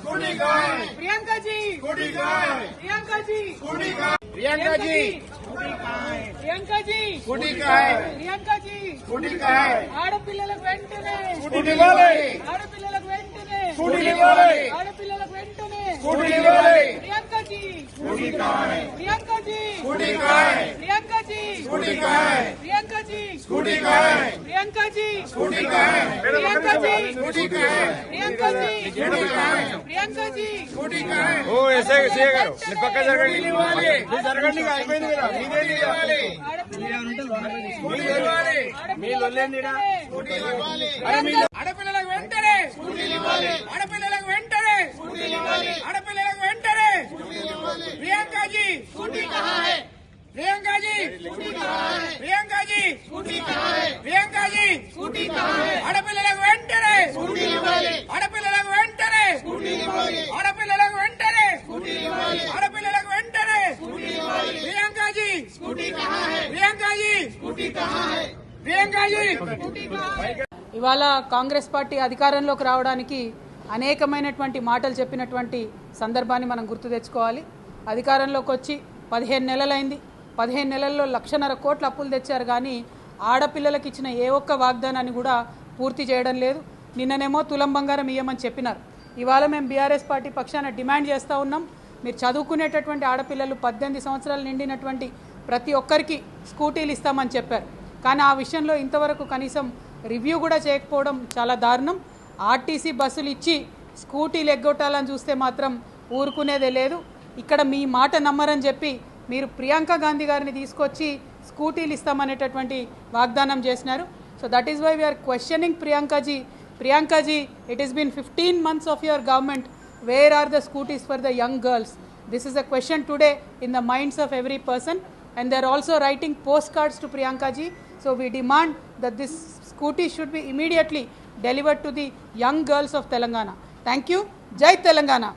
Scooty कहाँ है? Priyanka ji scooty कहाँ है? प्रियंका जी स्कूटी कहाँ? प्रियंका जी प्रियंका जी स्कूटी कहाँ है? प्रियंका जी स्कूटी कहाँ है? ఆడపిల్లలకు వెంటనే स्कूटी इవ్వాలి. ఆడపిల్లలకు వెంటనే स्कूटी इవ్వాలి. ఆడపిల్లలకు వెంటనే स्कूटी इవ్వాలి. प्रियंका जी स्कूटी कहाँ है? प्रियंका जी स्कूटी कहाँ है? प्रियंका जी स्कूटी कहाँ है? प्रियंका जी स्कूटी कहाँ है? प्रियंका जी स्कूटी कहाँ है? प्रियंका जी स्कूटी कहाँ है? प्रियंका जी स्कूटी कहाँ है? प्रियंका जी स्कूटी कहाँ है? ఓ ఎస్ఐ సీఏ గారు మీరు పక్క జరగండి మీరు జరగండి ఇక అయిపోయింది కదా మీదేంటి ఇవ్వాలి స్కూటీ ఇవ్వాలి మీ లొల్లేందిరా ఆడపిల్లలకు వెంటనే స్కూటీలు ఇవ్వాలి ఆడపిల్లలకు వెంటనే స్కూటీలు ఇవ్వాలి ఆడపిల్లలకు వెంటనే స్కూటీలు ఇవ్వాలి ప్రియాంక जी स्कूटी कहाँ है प्रियंका जी स्कूटी कहाँ है प्रियंका जी स्कूटी कहाँ है प्रियंका जी स्कूटी कहाँ है ఆడపిల్లలకు వెంటనే స్కూటీలు ఇవ్వాలి ఆడపిల్లలకు వెంటనే స్కూటీలు ఇవ్వాలి ఆడపిల్లలకు వెంటనే స్కూటీలు ఇవ్వాలి ఆడపిల్లలకు వెంటనే స్కూటీలు ఇవ్వాలి प्रियंका जी स्कूटी कहाँ है प्रियंका जी स्कूटी कहाँ है प्रियंका जी ఇవాళ కాంగ్రెస్ పార్టీ అధికారంలోకి రావడానికి అనేకమైనటువంటి మాటలు చెప్పినటువంటి సందర్భాన్ని మనం గుర్తు తెచ్చుకోవాలి. అధికారంలోకి వచ్చి 15 నెలలైంది. 15 నెలల్లో 1,50,000 కోట్ల అప్పులు తెచ్చారు కానీ ఆడపిల్లలకు ఇచ్చిన ఏ ఒక్క వాగ్దానాన్ని కూడా పూర్తి చేయడం లేదు. నిన్ననేమో తులం బంగారం ఇయ్యమని చెప్పినారు. ఇవాళ మేము బీఆర్ఎస్ పార్టీ పక్షాన డిమాండ్ చేస్తూ ఉన్నాం. మీరు చదువుకునేటటువంటి ఆడపిల్లలు 18 సంవత్సరాలు నిండినటువంటి ప్రతి ఒక్కరికి స్కూటీలు ఇస్తామని చెప్పారు. కానీ ఆ విషయంలో ఇంతవరకు కనీసం రివ్యూ కూడా చేయకపోవడం చాలా దారుణం. ఆర్టీసీ బస్సులు ఇచ్చి స్కూటీలు ఎగ్గొట్టాలని చూస్తే మాత్రం ఊరుకునేదే లేదు. ఇక్కడ మీ మాట నమ్మరని చెప్పి మీరు ప్రియాంక గాంధీ గారిని తీసుకొచ్చి స్కూటీలు ఇస్తామనేటటువంటి వాగ్దానం చేసినారు. So that is why we are questioning Priyanka ji it is been 15 months of your government. Where are the scooties for the young girls? This is a question today in the minds of every person, and they are also writing postcards to Priyanka ji. So we demand that this scooty should be immediately delivered to the young girls of Telangana. Thank you. Jai Telangana.